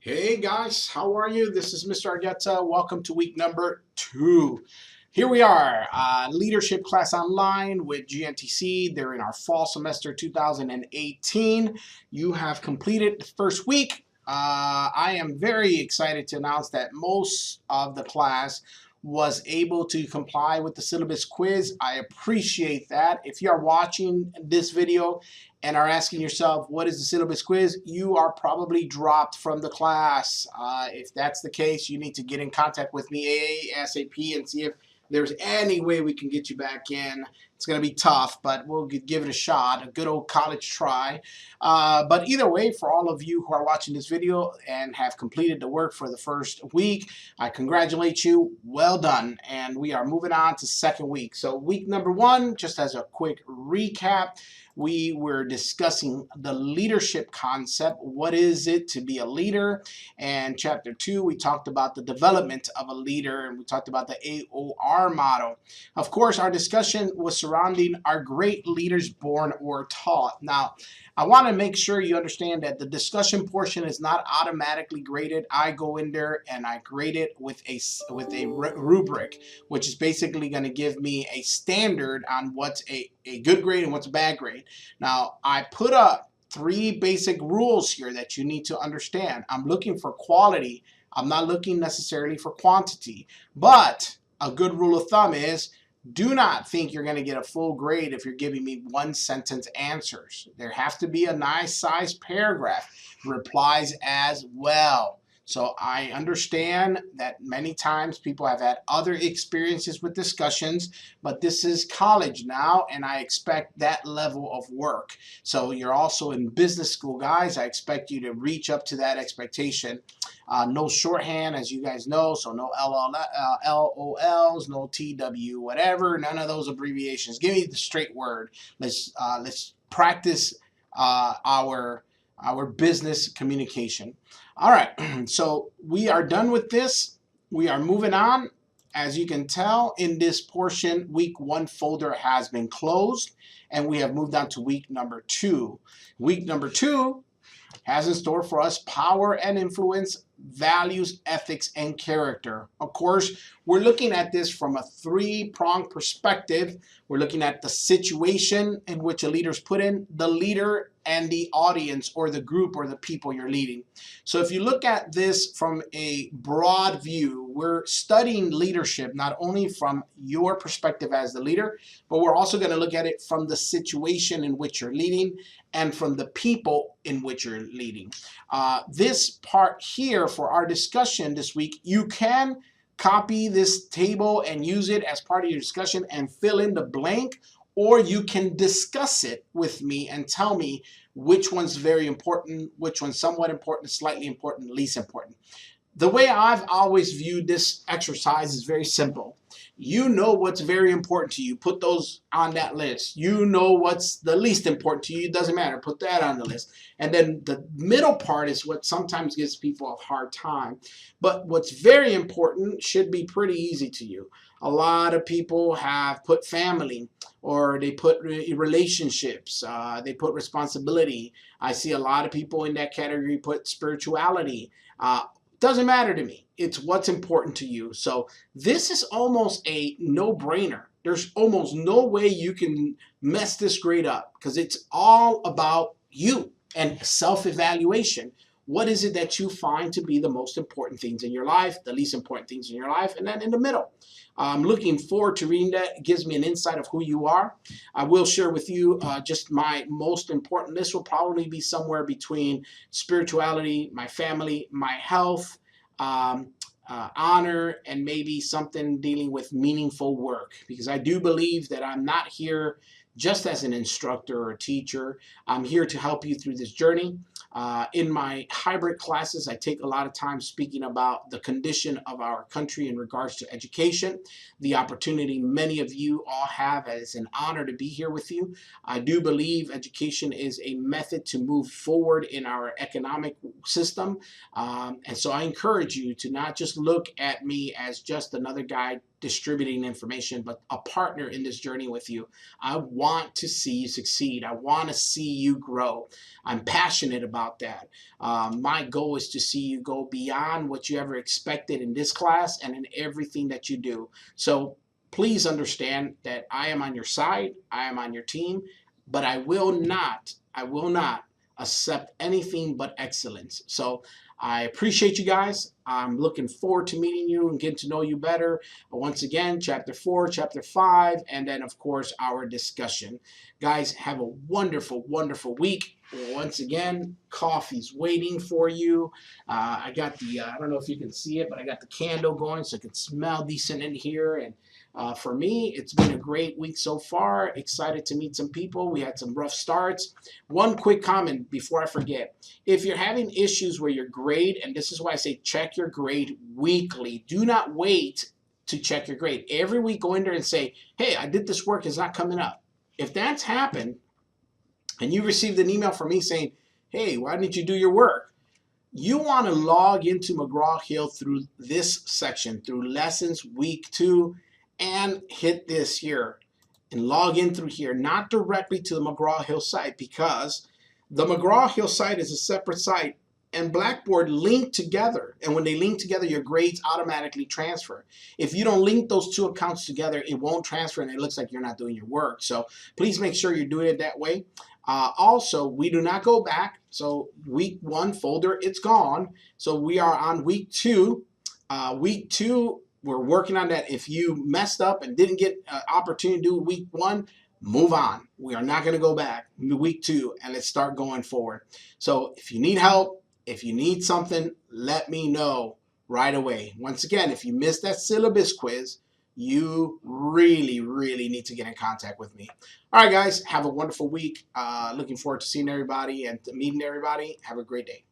Hey guys, how are you? This is Mr. Argueta. Welcome to week number 2. Here we are, leadership class online with GNTC. They're in our fall semester 2018. You have completed the first week. I am very excited to announce that most of the class was able to comply with the syllabus quiz. I appreciate that. If you are watching this video and are asking yourself, what is the syllabus quiz? You are probably dropped from the class. If that's the case, you need to get in contact with me ASAP and see if there's any way we can get you back in. It's going to be tough, but we'll give it a shot, a good old college try. But either way, for all of you who are watching this video and have completed the work for the first week, I congratulate you. Well done. And we are moving on to second week. So week number 1, just as a quick recap, we were discussing the leadership concept. What is it to be a leader? And chapter 2, we talked about the development of a leader, and we talked about the AOR model. Of course, our discussion was surrounding our great leaders born or taught. Now, I want to make sure you understand that the discussion portion is not automatically graded. I go in there and I grade it with a rubric, which is basically going to give me a standard on what's a good grade and what's a bad grade. Now, I put up 3 basic rules here that you need to understand. I'm looking for quality. I'm not looking necessarily for quantity. But a good rule of thumb is, do not think you're going to get a full grade if you're giving me 1-sentence answers. There has to be a nice sized paragraph, replies as well. So I understand that many times people have had other experiences with discussions, but this is college now, and I expect that level of work. So you're also in business school, guys. I expect you to reach up to that expectation. No shorthand, as you guys know, so no LOLs, no TW, whatever, none of those abbreviations. Give me the straight word. Let's practice our business communication. All right, so we are done with this. We are moving on. As you can tell, in this portion, week 1 folder has been closed, and we have moved on to week number 2. Week number 2 has in store for us power and influence, values, ethics, and character. Of course, we're looking at this from a 3-pronged perspective. We're looking at the situation in which a leader's put in, the leader, and the audience or the group or the people you're leading. So if you look at this from a broad view, we're studying leadership not only from your perspective as the leader, but we're also going to look at it from the situation in which you're leading and from the people in which you're leading. This part here for our discussion this week, you can copy this table and use it as part of your discussion and fill in the blank, or you can discuss it with me and tell me which one's very important, which one's somewhat important, slightly important, least important. The way I've always viewed this exercise is very simple. You know what's very important to you. Put those on that list. You know what's the least important to you. It doesn't matter. Put that on the list. And then the middle part is what sometimes gives people a hard time. But what's very important should be pretty easy to you. A lot of people have put family, or they put relationships, they put responsibility. I see a lot of people in that category put spirituality. Doesn't matter to me. It's what's important to you. So this is almost a no-brainer. There's almost no way you can mess this grade up because it's all about you and self-evaluation. What is it that you find to be the most important things in your life, the least important things in your life, and then in the middle? I'm looking forward to reading that. It gives me an insight of who you are. I will share with you just my most important. This will probably be somewhere between spirituality, my family, my health, honor, and maybe something dealing with meaningful work. Because I do believe that I'm not here just as an instructor or a teacher. I'm here to help you through this journey. In my hybrid classes, I take a lot of time speaking about the condition of our country in regards to education, the opportunity many of you all have. It's an honor to be here with you. I do believe education is a method to move forward in our economic system. And so I encourage you to not just look at me as just another guy distributing information, but a partner in this journey with you. I want to see you succeed. I want to see you grow. I'm passionate about that. My goal is to see you go beyond what you ever expected in this class and in everything that you do. So please understand that I am on your side. I am on your team, but I will not accept anything but excellence. So I appreciate you guys. I'm looking forward to meeting you and getting to know you better. Once again, chapter 4, chapter 5, and then of course our discussion. Guys, have a wonderful, wonderful week. Once again, coffee's waiting for you. I got the, I don't know if you can see it, but I got the candle going so it can smell decent in here. And for me, it's been a great week so far. Excited to meet some people. We had some rough starts. One quick comment before I forget. If you're having issues where your grade, and this is why I say check your grade weekly. Do not wait to check your grade. Every week go in there and say, hey, I did this work, it's not coming up. If that's happened, and you received an email from me saying, hey, why didn't you do your work? You want to log into McGraw-Hill through this section, through lessons week 2, and hit this here and log in through here, not directly to the McGraw-Hill site, because the McGraw-Hill site is a separate site and Blackboard link together. And when they link together, your grades automatically transfer. If you don't link those two accounts together, it won't transfer and it looks like you're not doing your work. So please make sure you're doing it that way. Also, we do not go back. So week 1 folder, it's gone. So we are on week 2. Week 2, we're working on that. If you messed up and didn't get an opportunity to do week 1, move on. We are not going to go back to week 2, and let's start going forward. So if you need help, if you need something, let me know right away. Once again, if you missed that syllabus quiz, you really, really need to get in contact with me. All right, guys, have a wonderful week. Looking forward to seeing everybody and to meeting everybody. Have a great day.